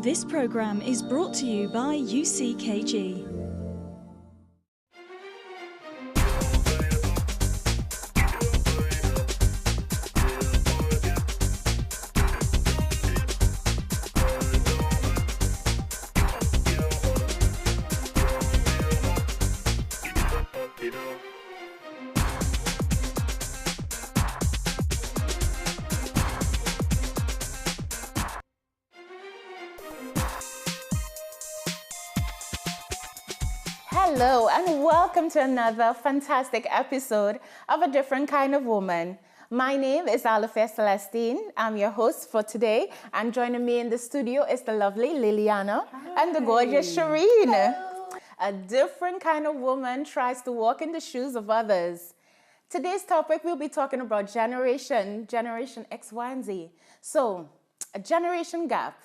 This program is brought to you by UCKG. Hello and welcome to another fantastic episode of A Different Kind of Woman. My name is Alafia Celestine. I'm your host for today, and joining me in the studio is the lovely Liliana and the gorgeous Shireen. Hello. A different kind of woman tries to walk in the shoes of others. Today's topic, we'll be talking about Generation X, Y, and Z. So, a generation gap.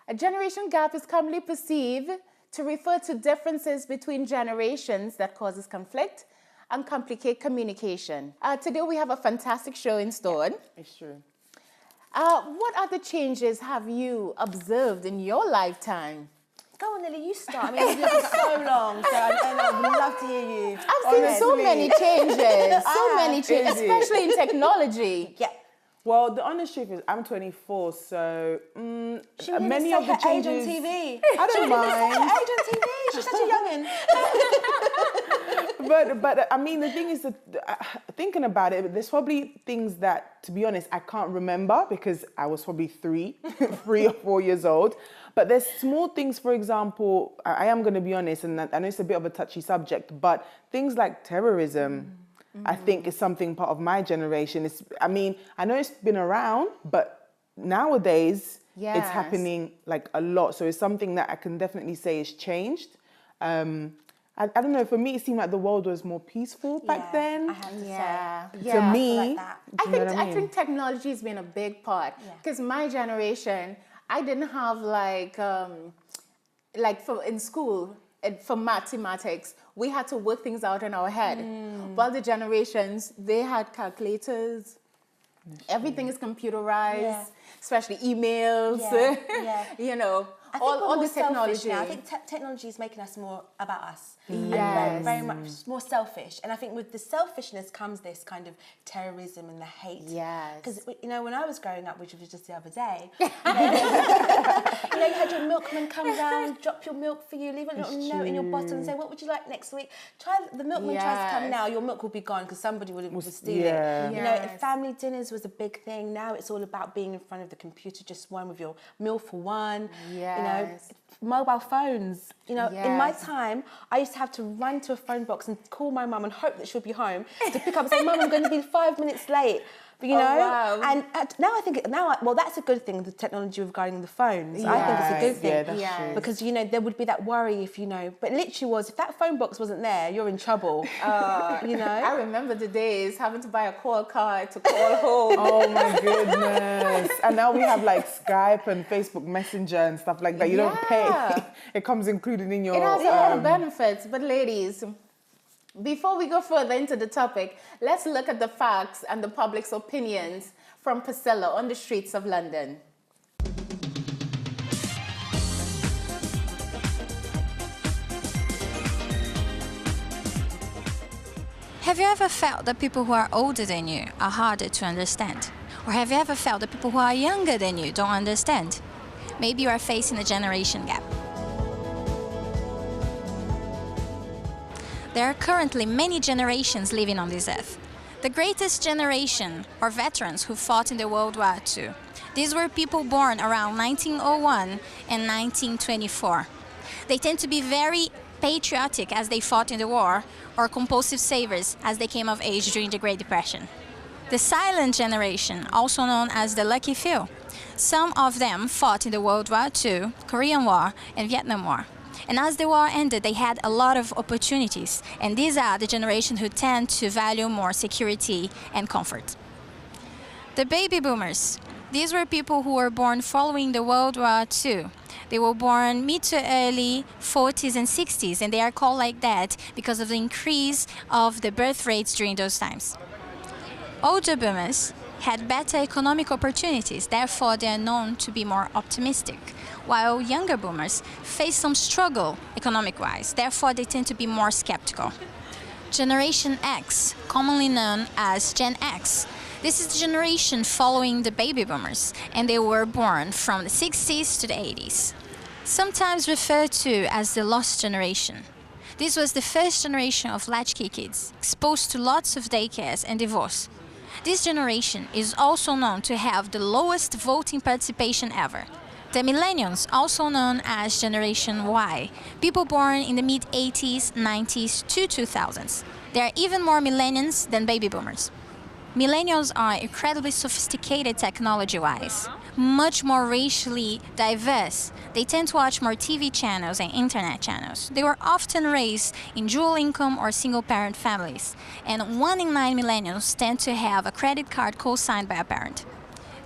A generation gap is commonly perceived to refer to differences between generations that causes conflict and complicate communication. Today we have a fantastic show in store. Yeah, it's true. What other changes have you observed in your lifetime? Go on, Lily, you start. I mean, you've been for so long, so I would love to hear you. I've seen so many changes, especially in technology. Yeah. Well, the honest truth is I'm 24, so She many of the changes... age on TV. I don't mind. Age on TV. She's such a youngin'. But I mean, the thing is that thinking about it, there's probably things that, to be honest, I can't remember because I was probably three or 4 years old. But there's small things, for example, I am going to be honest, and I know it's a bit of a touchy subject, but things like terrorism, I think is something part of my generation. I know it's been around, but nowadays it's happening like a lot. So it's something that I can definitely say has changed. I don't know, for me it seemed like the world was more peaceful back then. I have to say. To me, I think technology has been a big part, because my generation, I didn't have in school, for mathematics, we had to work things out in our head. While the generations, they had calculators. Everything is computerized, especially emails. You know, all the technology. Now. I think technology is making us more about us. Yes. And very much more selfish. And I think with the selfishness comes this kind of terrorism and the hate. Yes. Because, you know, when I was growing up, which was just the other day, you had your milkman come round, drop your milk for you, leave a little note in your bottle and say, what would you like next week? The milkman tries to come now, your milk will be gone because somebody would steal it. You know, family dinners was a big thing. Now it's all about being in front of the computer, just one with your meal for one. Yes. You know, mobile phones. You know, in my time, I used to have to run to a phone box and call my mum and hope that she'll be home to pick up and say, Mum, I'm going to be 5 minutes late. But, you know, and now I think, that's a good thing, the technology regarding the phones. I think it's a good thing. Yeah, that's true. Because, you know, there would be that worry if, you know, but literally if that phone box wasn't there, you're in trouble. You know? I remember the days having to buy a call card to call home. Oh my goodness. And now we have like Skype and Facebook Messenger and stuff like that. You don't pay. It comes included in your... It has a lot of benefits. But ladies, before we go further into the topic, let's look at the facts and the public's opinions from Priscilla on the streets of London. Have you ever felt that people who are older than you are harder to understand? Or have you ever felt that people who are younger than you don't understand? Maybe you are facing a generation gap. There are currently many generations living on this earth. The greatest generation are veterans who fought in the World War II. These were people born around 1901 and 1924. They tend to be very patriotic as they fought in the war, or compulsive savers as they came of age during the Great Depression. The silent generation, also known as the lucky few. Some of them fought in the World War II, Korean War, and Vietnam War. And as the war ended, they had a lot of opportunities. And these are the generation who tend to value more security and comfort. The baby boomers. These were people who were born following the World War II. They were born mid to early 40s and 60s, and they are called like that because of the increase of the birth rates during those times. Older boomers. had better economic opportunities, therefore they are known to be more optimistic, while younger boomers face some struggle economic-wise, therefore they tend to be more skeptical. Generation X, commonly known as Gen X, this is the generation following the baby boomers, and they were born from the 60s to the 80s. Sometimes referred to as the lost generation. This was the first generation of latchkey kids, exposed to lots of daycares and divorce. This generation is also known to have the lowest voting participation ever. The millennials, also known as Generation Y, people born in the mid-80s, 90s to 2000s. They are even more millennials than baby boomers. Millennials are incredibly sophisticated technology-wise, much more racially diverse. They tend to watch more TV channels and internet channels. They were often raised in dual income or single-parent families, and 1 in 9 millennials tend to have a credit card co-signed by a parent.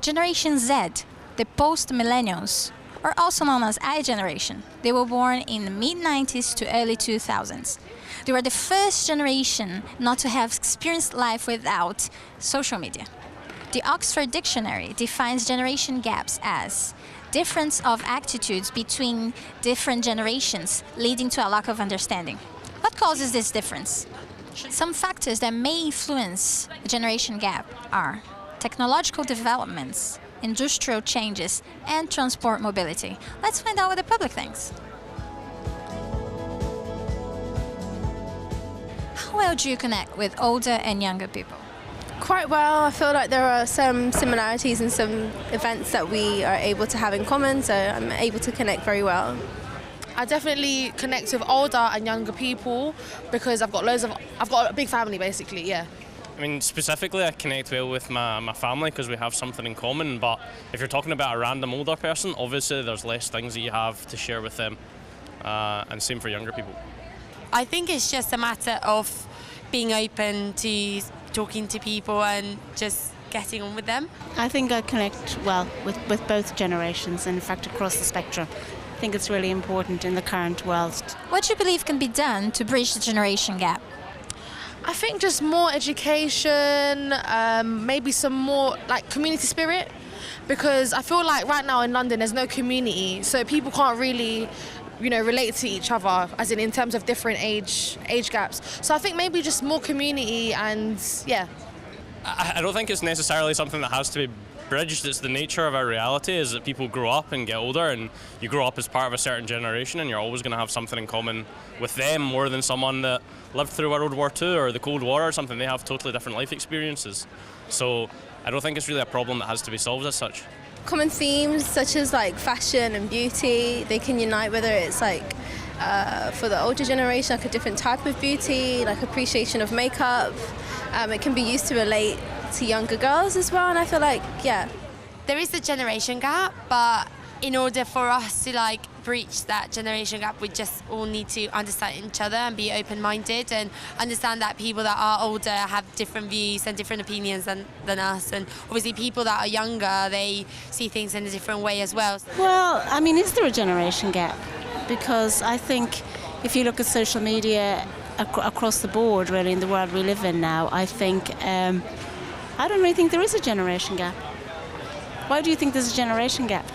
Generation Z, the post-millennials, are also known as I generation. They were born in the mid-90s to early 2000s. They were the first generation not to have experienced life without social media. The Oxford Dictionary defines generation gaps as difference of attitudes between different generations leading to a lack of understanding. What causes this difference? Some factors that may influence the generation gap are technological developments, industrial changes, and transport mobility. Let's find out what the public thinks. How well do you connect with older and younger people? Quite well. I feel like there are some similarities and some events that we are able to have in common, so I'm able to connect very well. I definitely connect with older and younger people because I've got a big family basically, yeah. I mean, specifically I connect well with my family because we have something in common, but if you're talking about a random older person, obviously there's less things that you have to share with them, and same for younger people. I think it's just a matter of being open to talking to people and just getting on with them. I think I connect well with both generations, and in fact across the spectrum. I think it's really important in the current world. What do you believe can be done to bridge the generation gap? I think just more education, maybe some more like community spirit, because I feel like right now in London there's no community, so people can't really relate to each other, as in terms of different age gaps. So I think maybe just more community and, yeah. I don't think it's necessarily something that has to be bridged. It's the nature of our reality is that people grow up and get older, and you grow up as part of a certain generation, and you're always going to have something in common with them more than someone that lived through World War II or the Cold War or something. They have totally different life experiences. So I don't think it's really a problem that has to be solved as such. Common themes such as like fashion and beauty, they can unite, whether it's like for the older generation, like a different type of beauty, like appreciation of makeup. It can be used to relate to younger girls as well, and I feel like, yeah. There is a generation gap, but in order for us to breach that generation gap, we just all need to understand each other and be open-minded and understand that people that are older have different views and different opinions than us, and obviously people that are younger, they see things in a different way as well. Well, I mean, is there a generation gap? Because I think if you look at social media across the board, really, in the world we live in now, I think, I don't really think there is a generation gap. Why do you think there's a generation gap?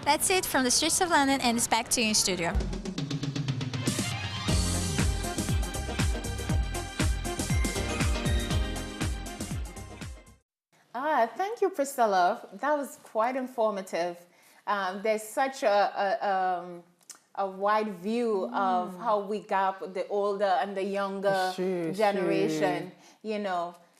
That's it from the streets of London, and it's back to you in studio. Thank you, Priscilla. That was quite informative. There's such a wide view of how we gap the older and the younger generation.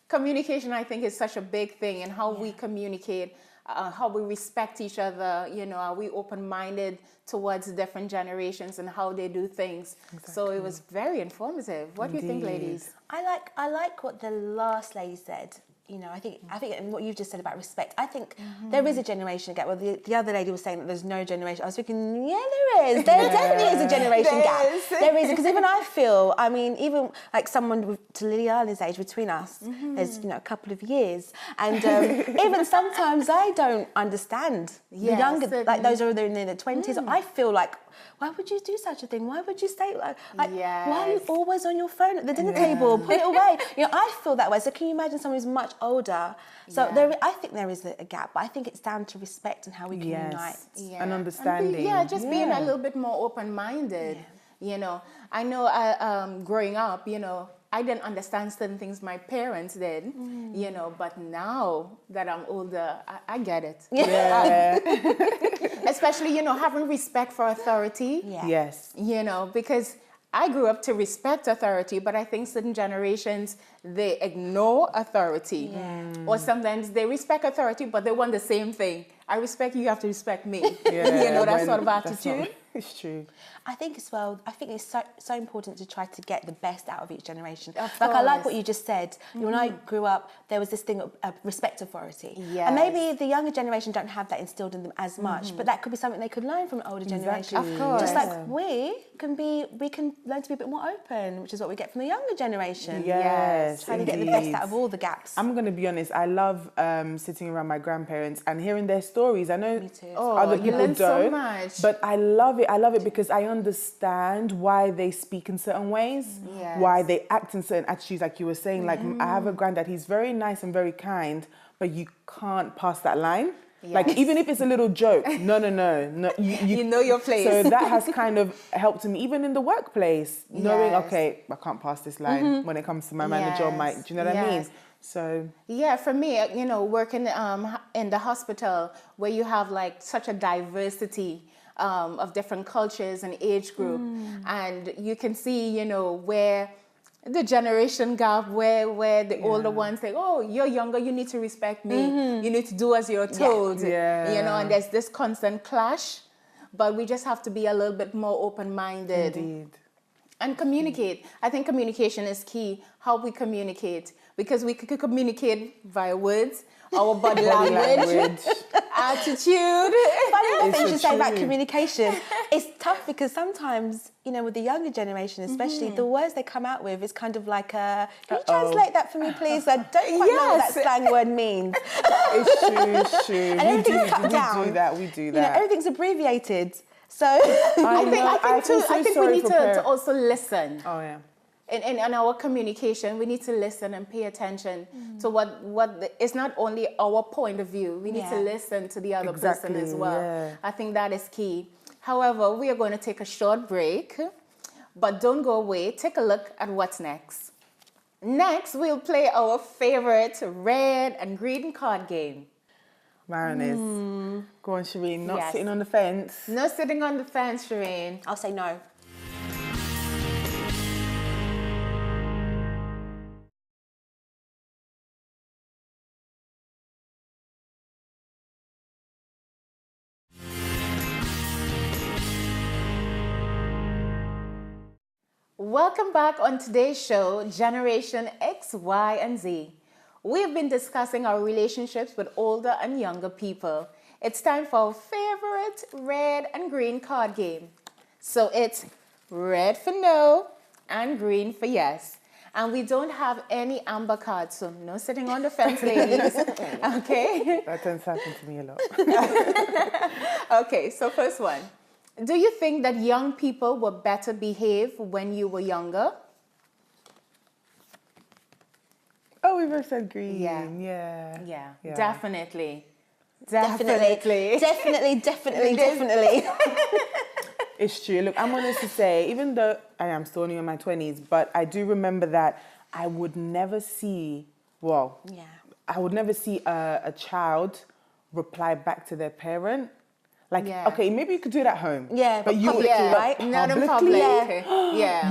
Communication, I think, is such a big thing, and how we communicate, how we respect each other. Are we open-minded towards different generations and how they do things? Exactly. So it was very informative. What do you think, ladies? I like what the last lady said. I think and what you've just said about respect, I think there is a generation gap. Well, the other lady was saying that there's no generation. I was thinking, yeah, there is. There definitely is a generation gap. There is, because even I feel, even like someone to Lily Allen's age between us, there's a couple of years, and even sometimes I don't understand the younger, like those who are in their 20s. I feel like, why would you do such a thing? Why would you stay why are you always on your phone at the dinner table? Put it away. I feel that way. So can you imagine someone who's much older. So I think there is a gap, but I think it's down to respect and how we can unite. And understanding. Being a little bit more open-minded. You know, I know growing up, you know, I didn't understand certain things my parents did, you know, but now that I'm older, I get it. Yeah. Especially, you know, having respect for authority. Yes. You know, because I grew up to respect authority, but I think certain generations, they ignore authority. Or sometimes they respect authority, but they want the same thing. I respect you, you have to respect me. You know, that sort of attitude. It's true. I think as well, I think it's so important to try to get the best out of each generation. Of like, I like course. what you just said. When I grew up, there was this thing of respect authority. Yes. And maybe the younger generation don't have that instilled in them as much, but that could be something they could learn from an older generation. Of course. Just like we can learn to be a bit more open, which is what we get from the younger generation. Yes, Trying to get the best out of all the gaps. I'm going to be honest, I love sitting around my grandparents and hearing their stories. I know Me too. other you people learn don't, so much. but I love it. I love it because I understand why they speak in certain ways, why they act in certain attitudes, like you were saying. Like, I have a granddad, he's very nice and very kind, but you can't pass that line. Like, even if it's a little joke, no. You know your place. So that has kind of helped me, even in the workplace, knowing, okay, I can't pass this line when it comes to my manager or my, do you know what I mean? So for me, you know, working in the hospital where you have like such a diversity of different cultures and age group, and you can see, you know, where the generation gap, where the older ones say, oh, you're younger, you need to respect me, you need to do as you're told, you know, and there's this constant clash, but we just have to be a little bit more open-minded. Indeed. And communicate. I think communication is key, how we communicate, because we could communicate via words, our body language, attitude. Funny thing you say about communication. It's tough because sometimes, you know, with the younger generation especially, the words they come out with is kind of like can you translate that for me, please? I don't quite know what that slang word means. It's true. And everything's cut down. We do that. You know, everything's abbreviated. So I think we need to also listen. Oh, yeah. In our communication, we need to listen and pay attention to it's not only our point of view. We need to listen to the other person as well. Yeah. I think that is key. However, we are going to take a short break, but don't go away. Take a look at what's next. Next, we'll play our favorite red and green card game. Mariners. Go on, Shireen. Not sitting on the fence. No sitting on the fence, Shireen. I'll say no. Welcome back on today's show, Generation X, Y, and Z. We've been discussing our relationships with older and younger people. It's time for our favorite red and green card game. So it's red for no and green for yes. And we don't have any amber cards, so no sitting on the fence, ladies. Okay? That tends to happen to me a lot. Okay, so first one. Do you think that young people were better behaved when you were younger? Oh, we both said green. Yeah. Yeah. Definitely. Definitely. It's true. Look, I'm honest to say, even though I am still only in my 20s, but I do remember that I would never see, I would never see a child reply back to their parent. Like, okay, maybe you could do it at home. Yeah, but you publicly, right? Not in public. Yeah.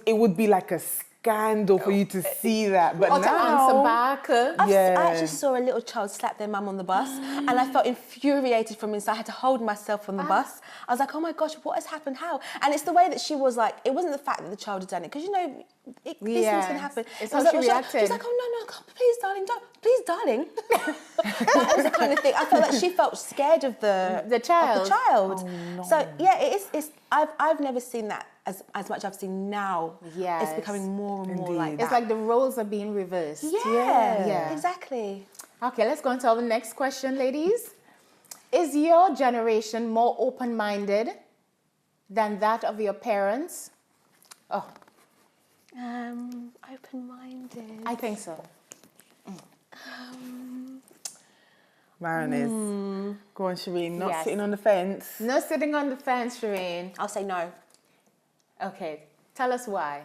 It would be like a scandal for you to see that. But or now, to answer back. I actually saw a little child slap their mum on the bus and I felt infuriated from inside. I had to hold myself on the bus. I was like, oh my gosh, what has happened? How? And it's the way that she was like, it wasn't the fact that the child had done it, because you know, these things can happen. It's how how she reacted. She's like, oh no, please darling, don't. Please darling. That was the kind of thing. I felt like she felt scared of the child. Oh, no. So yeah, it's I've never seen that as much I've seen now. Yes. It's becoming more and more like that. It's like the roles are being reversed. Yeah, exactly. Okay, let's go on to our next question, ladies. Is your generation more open-minded than that of your parents? Open-minded. I think so. Mayonnaise. Go on, Shireen. Not Yes. sitting on the fence. No sitting on the fence, Shireen. I'll say no. Okay, tell us why.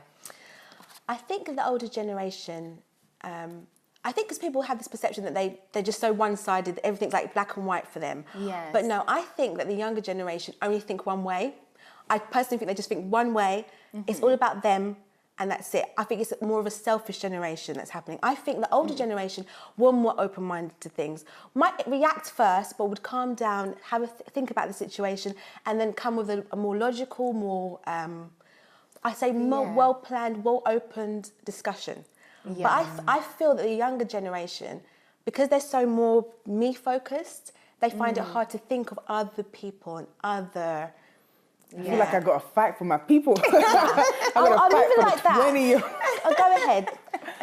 I think the older generation, I think because people have this perception that they're just so one-sided, everything's like black and white for them. Yes. But no, I think that the younger generation only think one way. I personally think they just think one way. It's all about them, and that's it. I think it's more of a selfish generation that's happening. I think the older generation were more open-minded to things, might react first, but would calm down, have a think about the situation, and then come with a more logical, more, more well-planned, well-opened discussion. Yeah. But I feel that the younger generation, because they're so more me-focused, they find it hard to think of other people and other... I feel like I got to fight for my people. I got to fight for like that. 20 years. Go ahead.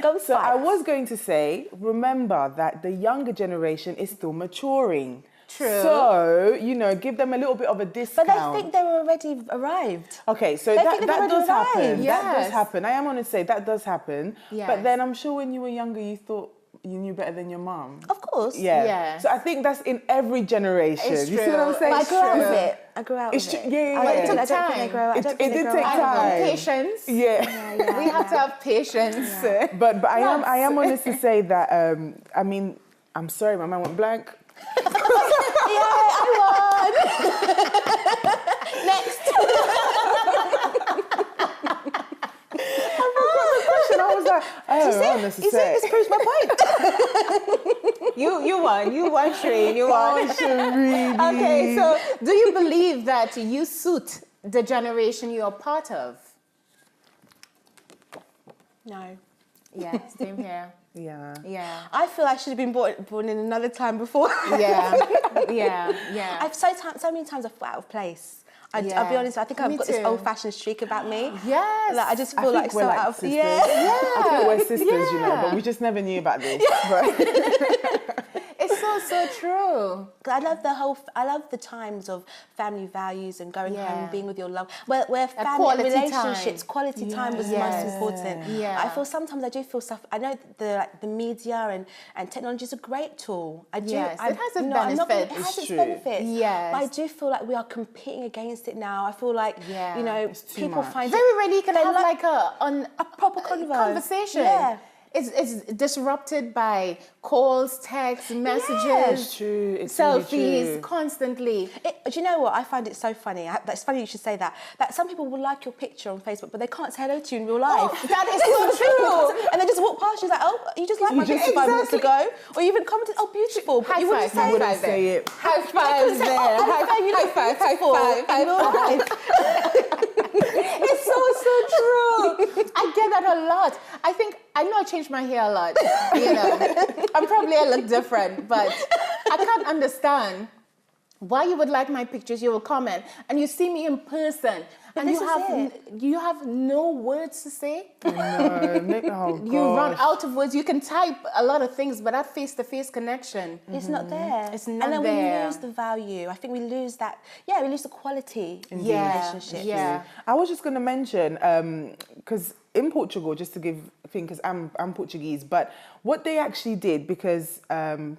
Go So fight. I was going to say, remember that the younger generation is still maturing. True. So, give them a little bit of a But discount. they think they were already arrived. Okay, so They that think they've already does happen. arrived. That does Yes. happen. I am going to say that does happen. Yes. But then I'm sure when you were younger, you thought you knew better than your mum. Of course. Yeah. Yes. So I think that's in every generation. It's you see what I'm true. saying? But I grew out true. with it. I grew out It's with true. it. Yeah, I yeah, don't yeah. think- I don't think Time. they grow out. I It don't think did they grow take out. time. Patience. Yeah. We have to have patience. But I am honest to say that I'm sorry, my mind went blank. I won. Next. And I was like, oh, You see, this proves my point. You won, Shireen, you won. Okay, so do you believe that you suit the generation you're part of? No. Yeah, same here. Yeah. Yeah. I feel I should have been born in another time before. Yeah. Yeah. I've so many times I felt out of place. I'll be Yeah. honest, I think Me I've got this too. old-fashioned streak about me. Yes. Like, I just I feel think like we're so like out of... sisters. Yeah. I think we're sisters, Yeah. but we just never knew about this. But It's so true. I love the times of family values and going home Yeah. and being with your love, where family quality relationships, time. quality time was the Yes. most important. Yeah. I feel sometimes I do feel stuff. I know the media and technology is a great tool. I do. Yes, it has its I'm not gonna- benefits. It has It's its true. benefits. Yes. But I do feel like we are competing against it now. I feel like Yeah. too people much. find Very rarely you can they have like- a proper convo. conversation. Yeah. It's disrupted by calls, texts, messages, it's true. It's really selfies, true. constantly. Do you know what? I find it so funny. It's funny you should say that. That some people will like your picture on Facebook, but they can't say hello to you in real life. That is so true. And they just walk past you like, oh, you just liked my picture 5 minutes ago. Or you even commented, oh, beautiful. But you wouldn't High say wouldn't say it. High five there. High five. in real life. It's so true. I get that a lot. I know I change my hair a lot. I'm probably a look different, but I can't understand why you would like my pictures. You will comment, and you see me in person, and this is you have no words to say. No, You run out of words. You can type a lot of things, but that face-to-face connection, It's not there. It's not and then there. we lose the value. I think we lose that. Yeah, we lose the quality in relationships. Yeah. I was just going to mention, because in Portugal, just to give a thing, because I'm Portuguese, but what they actually did, because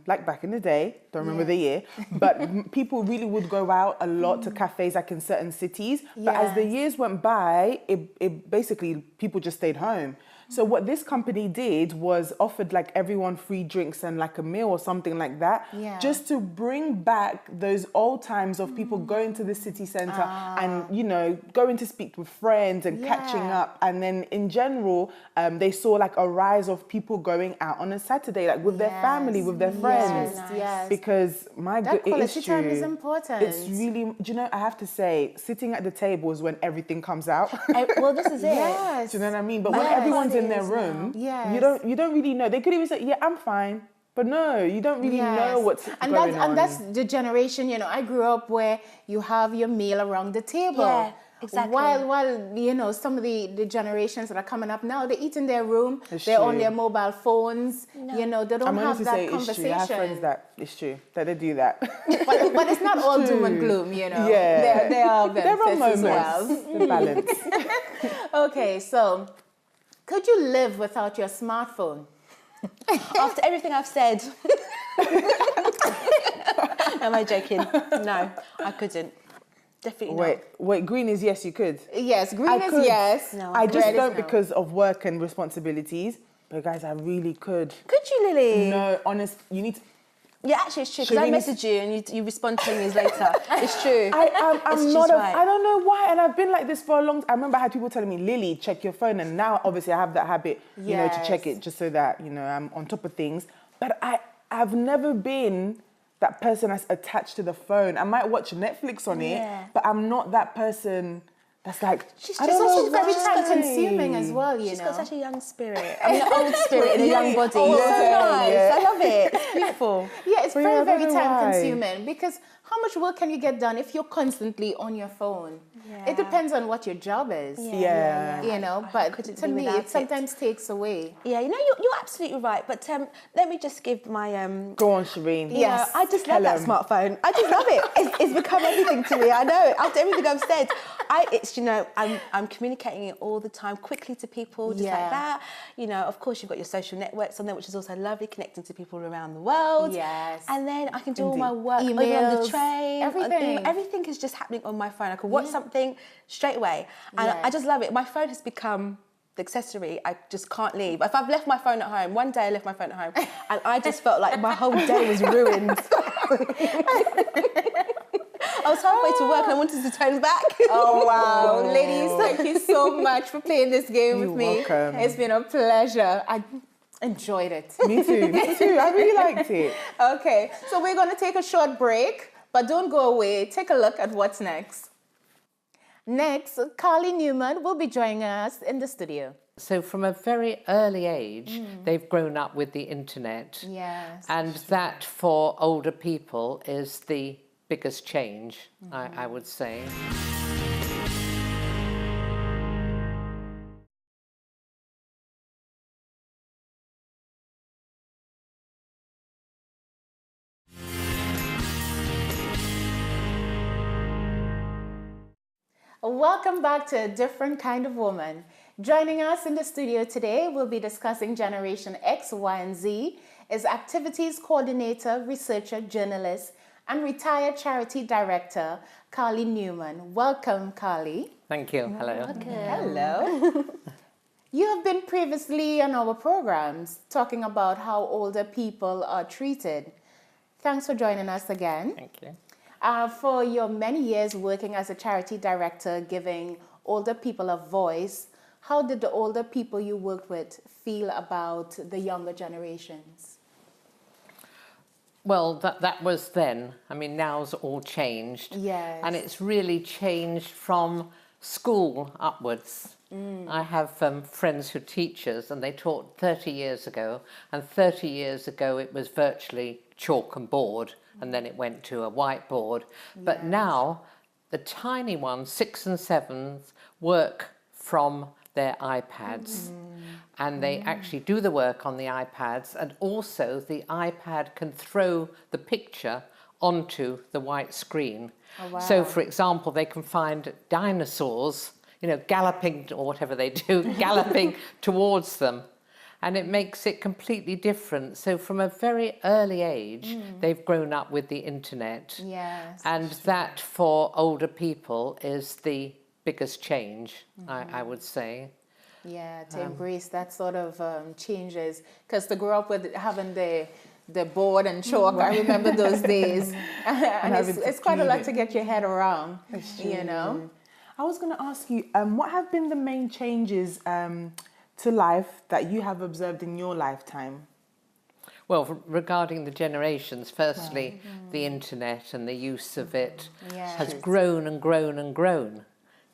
like back in the day, don't remember the year, but people really would go out a lot to cafes like in certain cities. But as the years went by, it basically, people just stayed home. So what this company did was offered like everyone free drinks and like a meal or something like that, just to bring back those old times of people going to the city centre and, going to speak with friends and catching up. And then in general, they saw like a rise of people going out on a Saturday, like with their family, with their friends. Yes. Because my That God, it is quality true. time is important. It's really, I have to say, sitting at the table is when everything comes out. Well, this is it. Yes. Do you know what I mean? But when everyone's in their room, Yes. you don't really know. They could even say, yeah, I'm fine. But no, you don't really know what's going on. And that's the generation, I grew up where you have your meal around the table. Yeah, exactly. While some of the generations that are coming up now, they eat in their room, It's they're on true. their mobile phones, they don't I'm have honest to that say conversation. it's true. I have friends that it's true that they do that. But it's not all doom and gloom, Yeah. There are There are benefits as moments. well. The balance. Okay, so could you live without your smartphone? After everything I've said. Am I joking? No, I couldn't. Definitely not. Wait, green is yes, you could. Yes, green I is could. yes. No, I just red is don't no. because of work and responsibilities. But guys, I really could. Could you, Lily? No, honest, you need to... Yeah, actually, it's true. Because I Shireen- message you and you respond 10 years later. It's true. I'm not I don't know why, and I've been like this for a long time. I remember I had people telling me, Lily, check your phone, and now obviously I have that habit, you know, to check it just so that, you know, I'm on top of things. But I've never been that person that's attached to the phone. I might watch Netflix on it, but I'm not that person that's like, She's I just don't also know very why. time consuming as well, you She's know. got such a young spirit. I mean, an old spirit in a young body. old, It's so nice. yeah. I love it. It's beautiful. Yeah, it's But yeah, very, I very don't know time why. consuming because how much work can you get done if you're constantly on your phone? It depends on what your job is, Yeah. you know, I but couldn't to be me without it sometimes takes away. Yeah, you know, you're absolutely right. But let me just give my... Go on, Shireen. You know, I just love that smartphone. I just love it. It's become everything to me. I know. After everything I've said, it's, you know, I'm communicating it all the time quickly to people, just like that. You know, of course, you've got your social networks on there, which is also lovely, connecting to people around the world. Yes. And then I can do all my work over on the Emails, train. everything. Everything is just happening on my phone. I can watch something straight away. And I just love it. My phone has become the accessory I just can't leave. If I've left my phone at home, one day I left my phone at home and I just felt like my whole day was ruined. I was halfway to work and I wanted to turn back. Oh, wow. Ladies, thank you so much for playing this game with me. welcome. It's been a pleasure. I enjoyed it. Me too. I really liked it. Okay, so we're going to take a short break, but don't go away. Take a look at what's next. Next, Carly Newman will be joining us in the studio. So from a very early age, they've grown up with the internet. Yes. And that for older people is the biggest change, I would say. Welcome back to A Different Kind of Woman. Joining us in the studio today, we'll be discussing Generation X, Y, and Z, is Activities Coordinator, Researcher, Journalist, and retired Charity Director, Carly Newman. Welcome, Carly. Thank you. Hello. Hello. You have been previously on our programs talking about how older people are treated. Thanks for joining us again. Thank you. For your many years working as a charity director, giving older people a voice, how did the older people you worked with feel about the younger generations? Well, that was then. I mean, now's all changed. Yes. And it's really changed from school upwards. I have friends who are teachers, and they taught 30 years ago, and 30 years ago it was virtually chalk and board, and then it went to a whiteboard. But now, the tiny ones, 6 and 7s, work from their iPads. And they actually do the work on the iPads, and also the iPad can throw the picture onto the white screen. Oh, wow. So, for example, they can find dinosaurs, you know, galloping, or whatever they do, galloping towards them. And it makes it completely different. So from a very early age, they've grown up with the internet. Yes. And that for older people is the biggest change, I would say. Yeah, to embrace that sort of changes. Because to grow up with having the board and chalk, I remember those days. and it's quite a lot to get your head around, you know. I was going to ask you, what have been the main changes to life that you have observed in your lifetime? Well, regarding the generations, firstly, the internet and the use of it has grown and grown and grown.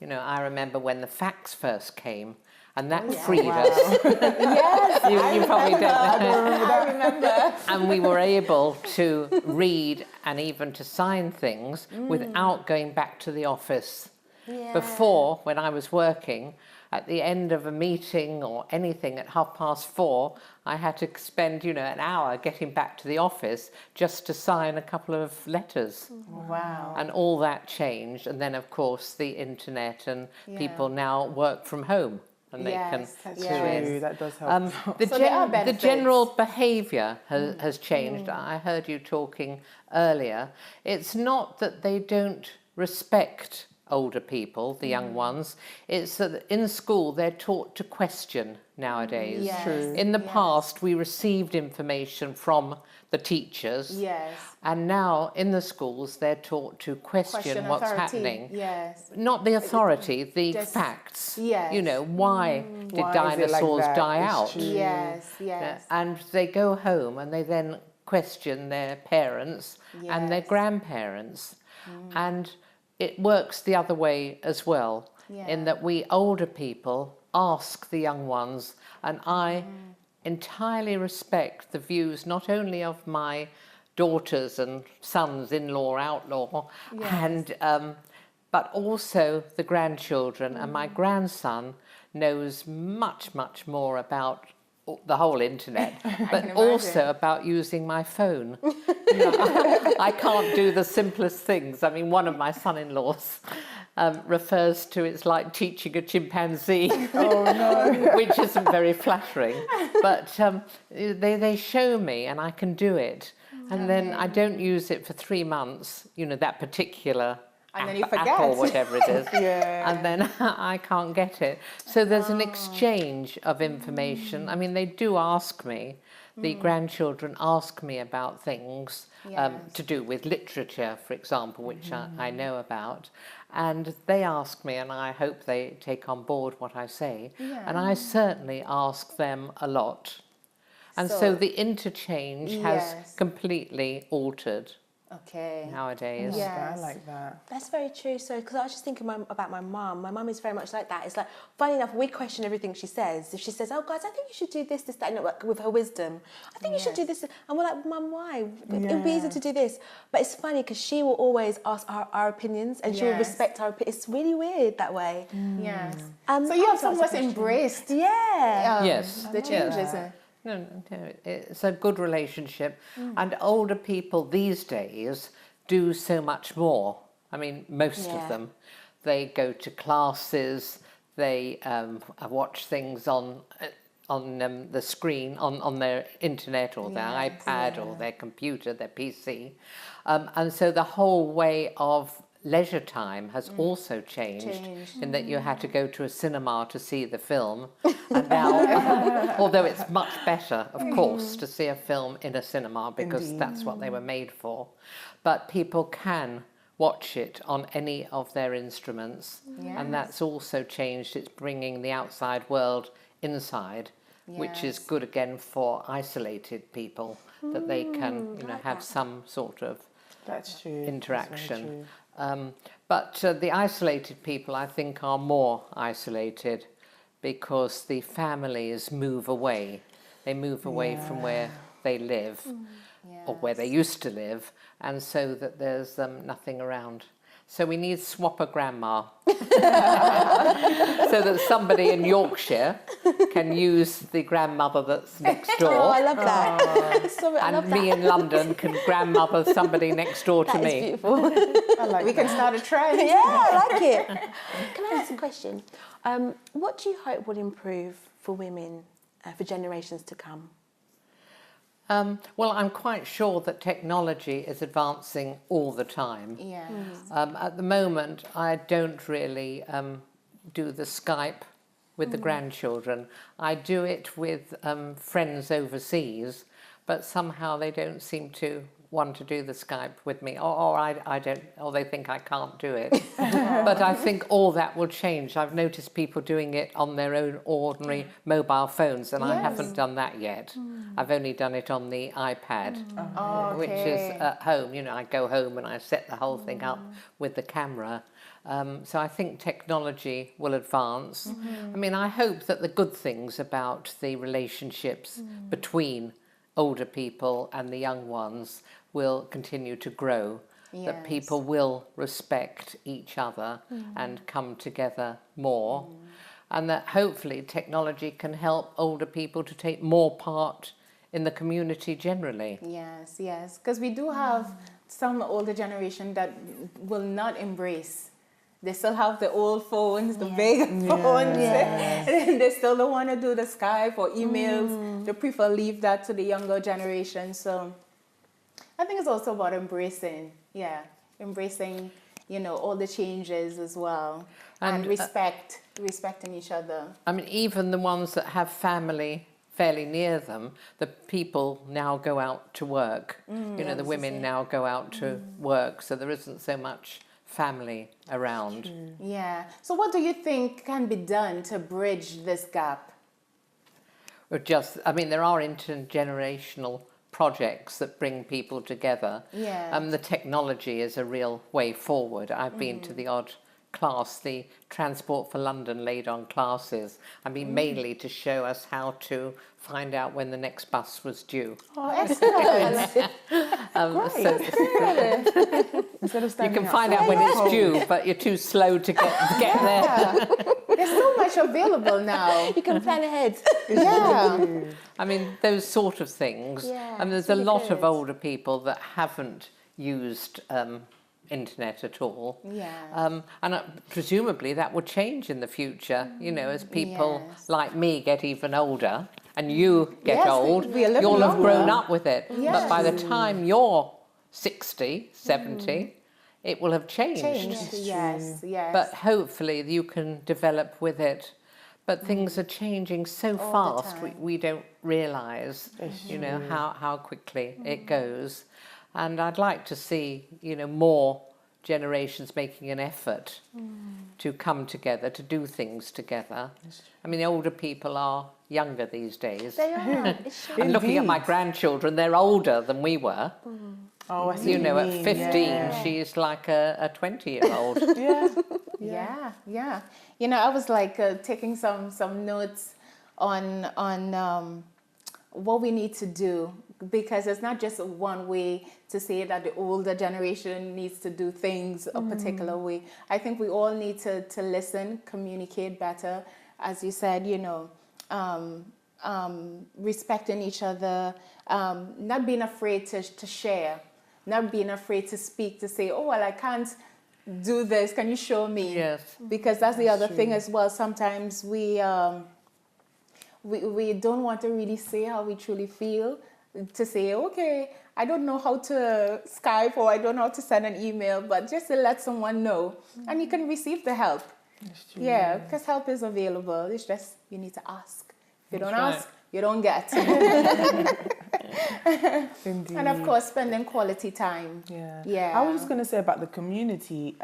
You know, I remember when the fax first came, and that freed us. Yes, you probably don't know. I remember. And we were able to read and even to sign things without going back to the office. Before, when I was working, at the end of a meeting or anything at 4:30, I had to spend, you know, an hour getting back to the office just to sign a couple of letters. Wow. And all that changed. And then, of course, the internet and people now work from home. and they can that's tune in. true. That does help. The general behaviour has changed. I heard you talking earlier. It's not that they don't respect older people, the young ones. It's that in school they're taught to question nowadays. Yes. True. In the past, we received information from the teachers. Yes. And now in the schools they're taught to question what's authority. happening. Yes. Not the authority, the Just- facts. Yes. You know, why did Why is it like dinosaurs that? die It's out? true. Yes, yes. And they go home and they then question their parents and their Yes. grandparents. And it works the other way as well, in that we older people ask the young ones, and I entirely respect the views not only of my daughters and sons, in-law, outlaw, and but also the grandchildren. And my grandson knows much, much more about the whole internet, but also about using my phone. I can't do the simplest things. I mean, one of my son-in-laws refers to it's like teaching a chimpanzee, which isn't very flattering. But they show me and I can do it. And then I don't use it for 3 months, you know, that particular And then you app forget. or whatever it is. And then I can't get it. So there's an exchange of information. I mean, they do ask me, the grandchildren ask me about things to do with literature, for example, which I know about. And they ask me, and I hope they take on board what I say. And I certainly ask them a lot. And so the interchange has completely altered nowadays. I like that. That's very true. So, because I was just thinking about my mum. My mum is very much like that. It's like, funny enough, we question everything she says. If she says, "Oh, guys, I think you should do this, that," and with her wisdom, I think you should do this, and we're like, "Mum, why? It would be easy to do this." But it's funny because she will always ask our opinions, and she will respect our opinions. It's really weird that way. Yes. So So you have somewhat embraced Yes. the changes. No, it's a good relationship. And older people these days do so much more. I mean, most of them. They go to classes, they watch things on the screen, on their internet or their iPad or their computer, their PC. And so the whole way of leisure time has also changed in that you had to go to a cinema to see the film, and now although it's much better of course to see a film in a cinema because that's what they were made for, but people can watch it on any of their instruments, and that's also changed. It's bringing the outside world inside, which is good again for isolated people, that they can have some sort of interaction. But the isolated people, I think, are more isolated because the families move away. They move away from where they live or where they used to live, and so that there's nothing around. So we need swap a grandma so that somebody in Yorkshire can use the grandmother that's next door. Oh, I love that. And me in London can grandmother somebody next door to me. Beautiful. We can start a trend. Yeah, I like it. Can I ask a question? What do you hope will improve for women for generations to come? Well, I'm quite sure that technology is advancing all the time. At the moment, I don't really do the Skype with the grandchildren. I do it with friends overseas, but somehow they don't seem to want to do the Skype with me, or I don't, or they think I can't do it. But I think all that will change. I've noticed people doing it on their own ordinary mobile phones, and I haven't done that yet. I've only done it on the iPad, which is at home. You know, I go home and I set the whole thing up with the camera. So I think technology will advance. I mean, I hope that the good things about the relationships between older people and the young ones will continue to grow, that people will respect each other and come together more, and that hopefully technology can help older people to take more part in the community generally. Yes, because we do have some older generation that will not embrace They still have the old phones, the big phones. They still don't want to do the Skype or emails. They prefer leave that to the younger generation. So I think it's also about embracing, all the changes as well. And respecting each other. I mean, even the ones that have family fairly near them, the people now go out to work. The women now go out to work, so there isn't so much family around. Yeah. So what do you think can be done to bridge this gap? Or there are intergenerational projects that bring people together. Yeah. The technology is a real way forward. I've been to the odd class, the Transport for London laid on classes. Mainly to show us how to find out when the next bus was due. Oh, excellent. Instead of You can find out when it's due, but you're too slow to get there. There's so much available now. You can plan ahead. Those sort of things. There's a lot of older people that haven't used internet at all. And presumably that will change in the future, as people like me get even older and you get old, you'll have grown up with it. But by the time you're 60, 70, it will have changed. Yes. But hopefully you can develop with it. But things are changing so fast, we don't realise, how quickly it goes. And I'd like to see, more generations making an effort to come together, to do things together. The older people are younger these days. They are. And looking at my grandchildren, they're older than we were. Oh, I see. At 15, she's like a 20-year-old. Yeah. I was taking some notes on what we need to do, because it's not just one way to say that the older generation needs to do things a particular way. I think we all need to listen, communicate better, as you said, respecting each other, not being afraid to share, not being afraid to speak, to say, oh, well, I can't do this, can you show me? Yes. Because that's the other thing as well. Sometimes we don't want to really say how we truly feel, to say, okay, I don't know how to Skype or I don't know how to send an email, but just to let someone know. And you can receive the help. Yeah, because help is available. It's just you need to ask. If you don't ask, you don't get. Indeed. And of course, spending quality time. Yeah. I was just going to say about the community.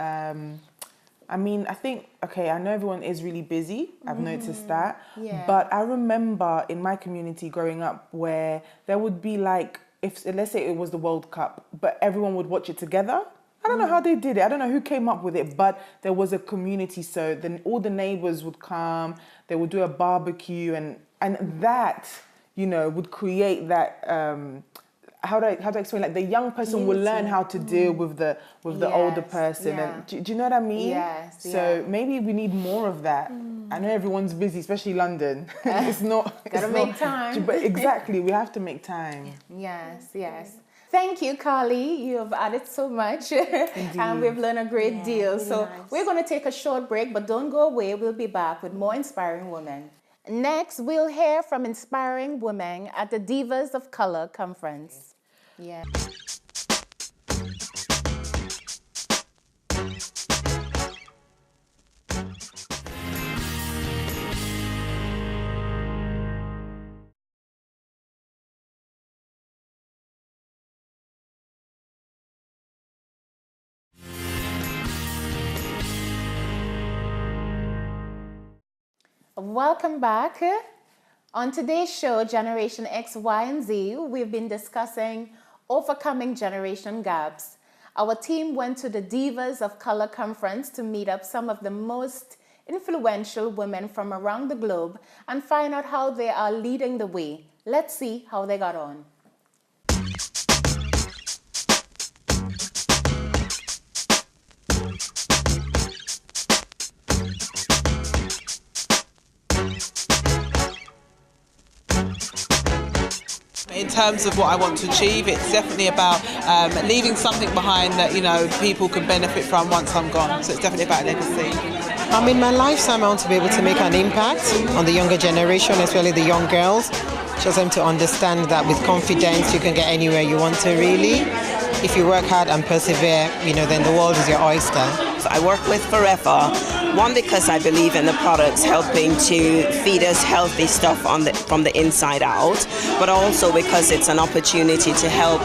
I think, I know everyone is really busy. I've noticed that. Yeah. But I remember in my community growing up where there would be let's say it was the World Cup, but everyone would watch it together. I don't know how they did it. I don't know who came up with it, but there was a community. So then all the neighbors would come, they would do a barbecue and that, would create that, how do I explain? The young person will learn how to deal with the older person. And do you know what I mean? Yes. So maybe we need more of that. I know everyone's busy, especially London. It's not. Gotta make time. But exactly, we have to make time. Yes. Thank you, Carly. You have added so much. And we've learned a great deal. Really So nice. we're going to take a short break, but don't go away. We'll be back with more inspiring women. Next, we'll hear from inspiring women at the Divas of Color conference. Yeah. Welcome back. On today's show, Generation X, Y, and Z, we've been discussing overcoming generation gaps. Our team went to the Divas of Color conference to meet up some of the most influential women from around the globe and find out how they are leading the way. Let's see how they got on. terms of what I want to achieve, it's definitely about leaving something behind that, you know, people can benefit from once I'm gone. So it's definitely about legacy. In my lifetime, I want to be able to make an impact on the younger generation, especially the young girls. Just them to understand that with confidence, you can get anywhere you want to, really. If you work hard and persevere, you know, then the world is your oyster. I work with Forever, one, because I believe in the products helping to feed us healthy stuff from the inside out, but also because it's an opportunity to help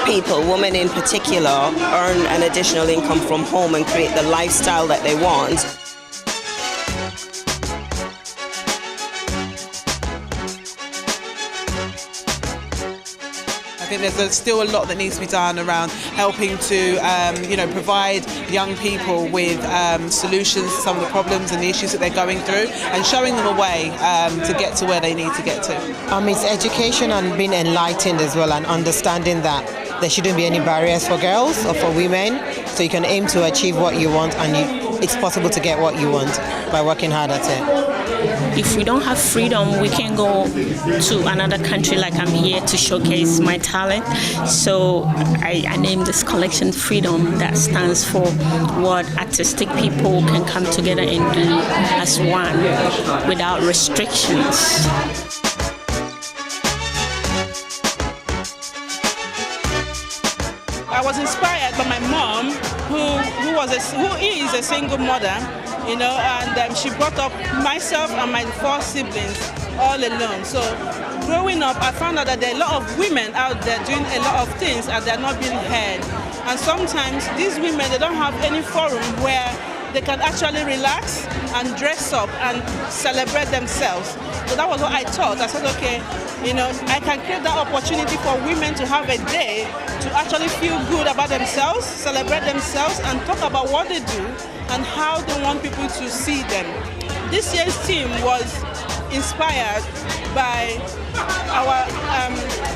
people, women in particular, earn an additional income from home and create the lifestyle that they want. I think there's still a lot that needs to be done around helping to, you know, provide young people with solutions to some of the problems and the issues that they're going through, and showing them a way to get to where they need to get to. It's education and being enlightened as well, and understanding that there shouldn't be any barriers for girls or for women, so you can aim to achieve what you want, and it's possible to get what you want by working hard at it. If we don't have freedom, we can go to another country like I'm here to showcase my talent. So I named this collection Freedom, that stands for what artistic people can come together and do as one without restrictions. I was inspired by my mom, who is a single mother, you know, and she brought up myself and my 4 siblings all alone. So growing up, I found out that there are a lot of women out there doing a lot of things and they're not being heard. And sometimes these women, they don't have any forum where they can actually relax and dress up and celebrate themselves. So that was what I thought. I said, okay, you know, I can create that opportunity for women to have a day to actually feel good about themselves, celebrate themselves, and talk about what they do and how they want people to see them. This year's theme was inspired by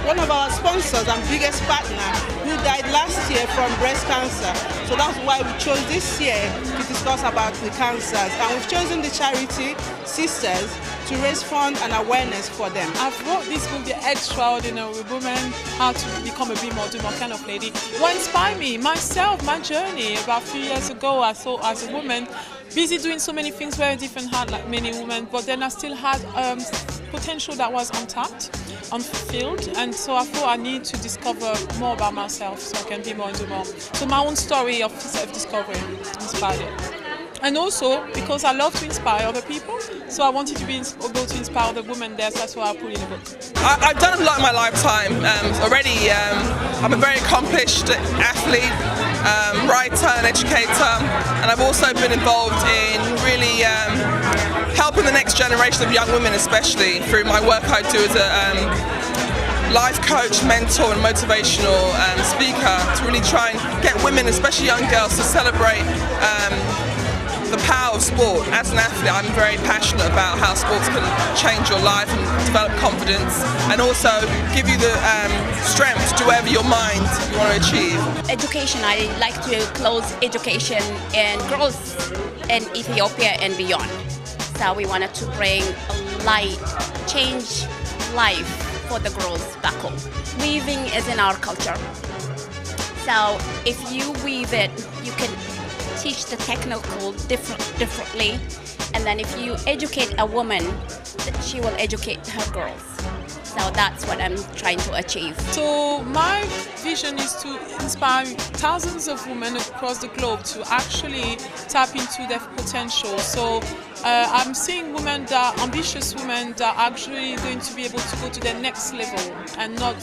one of our sponsors and biggest partner, who died last year from breast cancer. So that's why we chose this year to discuss about the cancers. And we've chosen the charity Sisters to raise funds and awareness for them. I've wrote this book, The Extraordinary Woman, How to Become a Be More, Do More kind of lady. What inspired me? Myself, my journey. About 3 years ago, I thought as a woman, busy doing so many things, very different, hard like many women, but then I still had potential that was untapped, unfulfilled, and so I thought I need to discover more about myself so I can be more and do more. So my own story of self-discovery inspired it. And also, because I love to inspire other people, so I wanted to be able to inspire other women there, so that's why I put in a book. I've done a lot in my lifetime already. I'm a very accomplished athlete, writer and educator, and I've also been involved in really helping the next generation of young women, especially through my work I do as a life coach, mentor and motivational speaker, to really try and get women, especially young girls, to celebrate the power of sport. As an athlete, I'm very passionate about how sports can change your life and develop confidence, and also give you the strength to do whatever your mind you want to achieve. Education, I like to close education and growth in Ethiopia and beyond. So we wanted to bring a light, change life for the girls back home. Weaving is in our culture. So if you weave it, you can teach the technical differently, and then if you educate a woman, she will educate her girls. So that's what I'm trying to achieve. So my vision is to inspire thousands of women across the globe to actually tap into their potential. So I'm seeing women that are ambitious women that are actually going to be able to go to their next level and not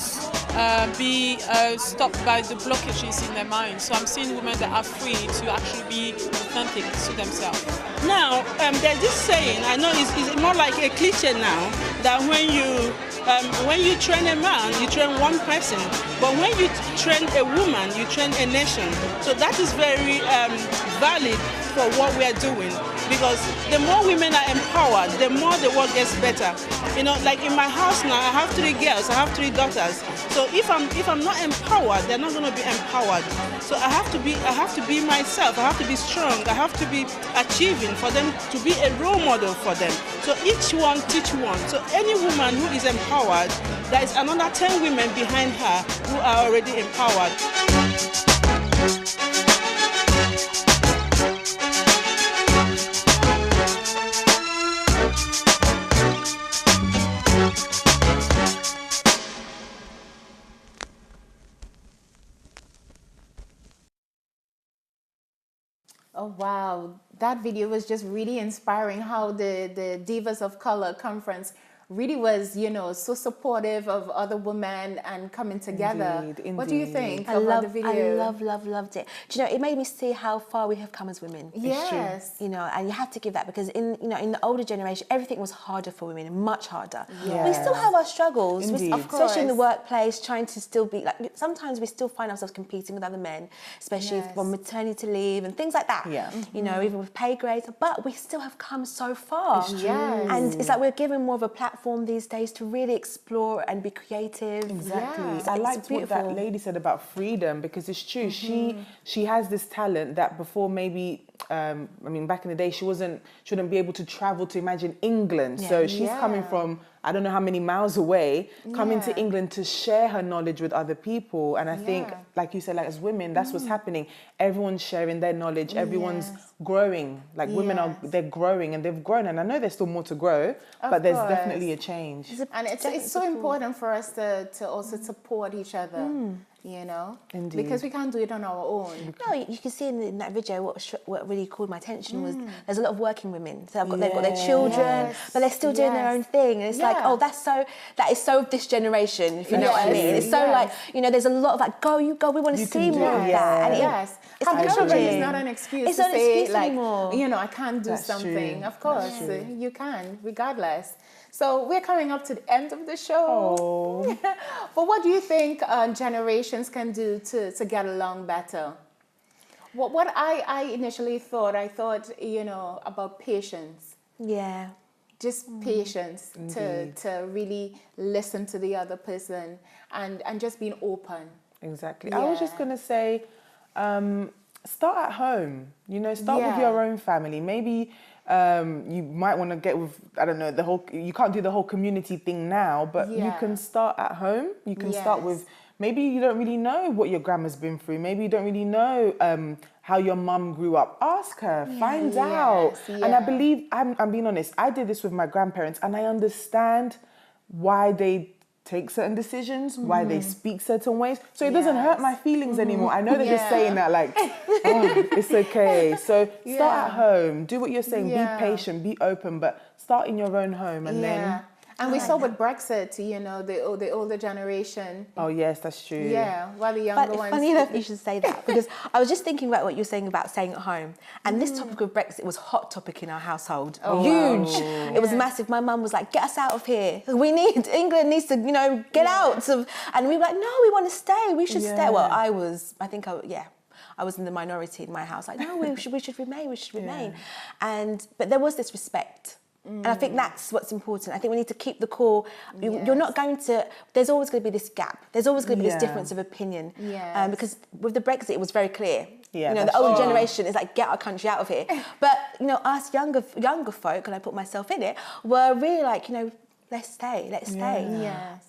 be stopped by the blockages in their mind. So I'm seeing women that are free to actually be authentic to themselves. Now, there's this saying, I know it's more like a cliche now, that when you train a man, you train one person, but when you train a woman, you train a nation. So that is very valid for what we are doing, because the more women are empowered, the more the world gets better. You know, like in my house now, I have 3 girls, I have 3 daughters, So if I'm not empowered, they're not going to be empowered. So I have to be myself. I have to be strong. I have to be achieving for them to be a role model for them. So each one teach one. So any woman who is empowered, there is another 10 women behind her who are already empowered. Oh, wow. That video was just really inspiring, how the Divas of Color conference really was, you know, so supportive of other women and coming together. Indeed, what do you think I about the video? loved it. Do you know, it made me see how far we have come as women. Yes. You know, and you have to give that, because in the older generation, everything was harder for women, much harder. Yes. We still have our struggles, Indeed. especially in the workplace, trying to still be, like, sometimes we still find ourselves competing with other men, especially Yes. from maternity leave and things like that. Yeah. You know, even with pay grades, but we still have come so far. Yes. And it's like we're given more of a platform these days to really explore and be creative. Exactly. Yeah. I It's liked what that beautiful. lady said about freedom, because it's true. She has this talent that before maybe I mean, back in the day, shouldn't be able to travel to, imagine, England. So she's coming from, I don't know how many miles away, coming to England to share her knowledge with other people. And I think, like you said, like as women, that's what's happening. Everyone's sharing their knowledge. Everyone's growing. Like women they're growing, and they've grown. And I know there's still more to grow, but there's definitely a change. And it's so important for us to also support each other. You know, Indeed. because we can't do it on our own. No, you can see in that video what really called my attention was there's a lot of working women. So they've got their children, but they're still doing their own thing. And it's like, oh, that is so of this generation, if you know what I mean. It's so like, you know, there's a lot of like, go, we want to see more of that. And having children is not an excuse it's to not an say, excuse like, anymore. you know, I can't do something. Of course, you can, regardless. So we're coming up to the end of the show. But what do you think generations can do to get along better? What I initially thought, you know, about patience. Yeah. Just patience to really listen to the other person and just being open. Exactly. I was just going to say, start at home. You know, start with your own family. Maybe you might want to get with, I don't know, you can't do the whole community thing now, but you can start at home. You can start with, maybe you don't really know what your grandma's been through. Maybe you don't really know how your mum grew up. Ask her, find out. And I believe, I'm being honest, I did this with my grandparents, and I understand why they take certain decisions, why they speak certain ways. So it doesn't hurt my feelings anymore. I know they're just saying that like, oh, it's okay. So start at home, do what you're saying, be patient, be open, but start in your own home and then... And we saw with Brexit, you know, the older generation. Oh, yes, that's true. Yeah, while the younger ones... Funny enough, you should say that, because I was just thinking about what you're saying about staying at home. And this topic of Brexit was a hot topic in our household. Huge. Wow. It was massive. My mum was like, get us out of here. England needs to, you know, get out. And we were like, no, we want to stay. We should stay. Well, I was in the minority in my house. Like, no, we should remain. But there was this respect. And I think that's what's important. I think we need to keep the core. You're not going to... There's always going to be this gap. There's always going to be this difference of opinion. Because with the Brexit, it was very clear. You know, the older generation is like, get our country out of here. But, you know, us younger folk, and I put myself in it, were really like, you know, let's stay. Yes.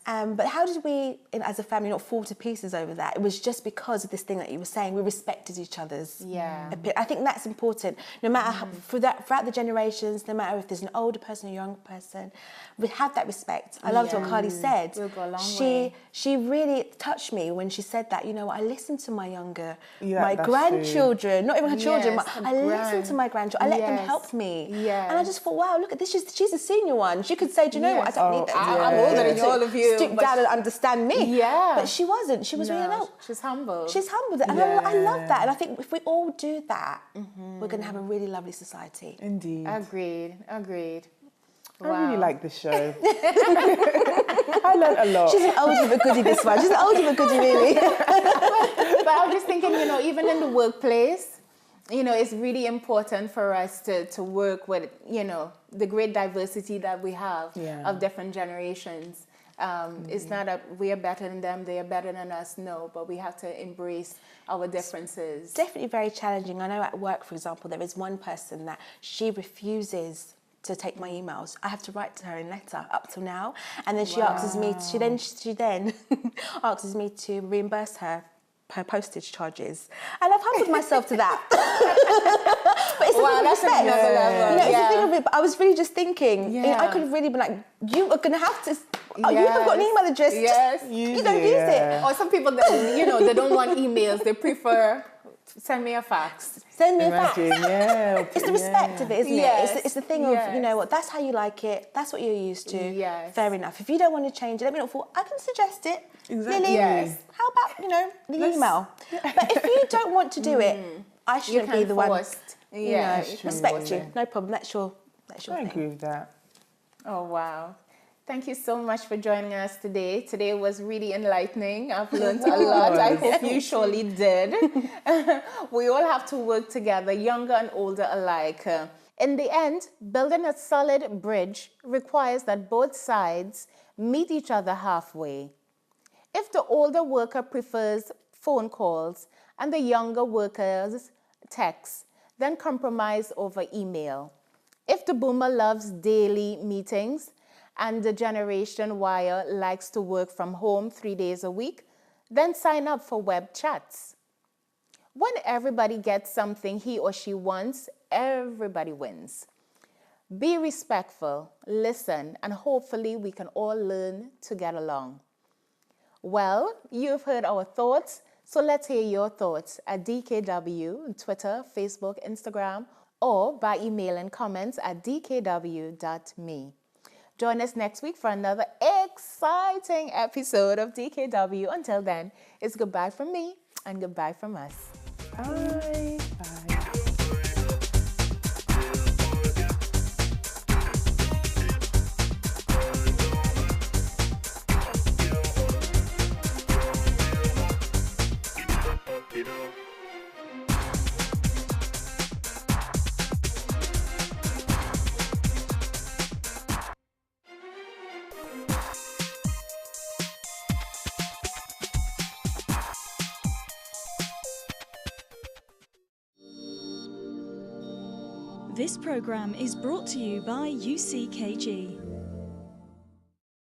But how did we, as a family, not fall to pieces over that? It was just because of this thing that you were saying. We respected each other's opinion. I think that's important. No matter how, throughout the generations, no matter if there's an older person or a younger person, we have that respect. I loved what Carly said. We'll go a long way. She really touched me when she said that. You know, I listened to my that's grandchildren, not even her children. Yes, I listened to my grandchildren. I let them help me. And I just thought, wow, look at this. She's a senior one. She could say, do you know what? I don't need that. I'm older than all of you. Stoop down and understand me. Yeah. But she wasn't. She was really She's humble. She's humble. And I love that. And I think if we all do that, we're going to have a really lovely society. Indeed. Agreed. Wow. I really like this show. I learned a lot. She's an oldie but goodie, this one. She's an oldie but goodie, really. But I was just thinking, you know, even in the workplace, you know, it's really important for us to work with, you know, the great diversity that we have of different generations. It's not that we are better than them, they are better than us, no, but we have to embrace our differences. Definitely very challenging. I know at work, for example, there is one person that she refuses to take my emails. I have to write to her in letter up till now, and then she asks me. She then asks me to reimburse her postage charges, and I've humbled myself to that. But it's that's another level. It's the thing of it. But I was really just thinking. I could have really been like, you are going to have to. Oh, you have got an email address. Yes, you don't use it. Or some people that they don't want emails. They prefer send me a fax. Send me a fax. Yeah, it's the respect of it, isn't it? It's the thing of, Yes. you know what, that's how you like it, that's what you're used to. Yes. Fair enough. If you don't want to change it, let me know. I can suggest it. Exactly. Lily, Yes. how about, the email? But if you don't want to do it, I shouldn't be the one. Respect you. No problem. That's your thing. I agree with that. Oh, wow. Thank you so much for joining us today. Today was really enlightening. I've learned a lot. I hope you surely did. We all have to work together, younger and older alike. In the end, building a solid bridge requires that both sides meet each other halfway. If the older worker prefers phone calls and the younger workers text, then compromise over email. If the boomer loves daily meetings, and the Generation Y likes to work from home 3 days a week, then sign up for web chats. When everybody gets something he or she wants, everybody wins. Be respectful, listen, and hopefully we can all learn to get along. Well, you've heard our thoughts, so let's hear your thoughts at DKW on Twitter, Facebook, Instagram, or by emailing comments at dkw.me. Join us next week for another exciting episode of DKW. Until then, it's goodbye from me and goodbye from us. Bye. Bye. This program is brought to you by UCKG.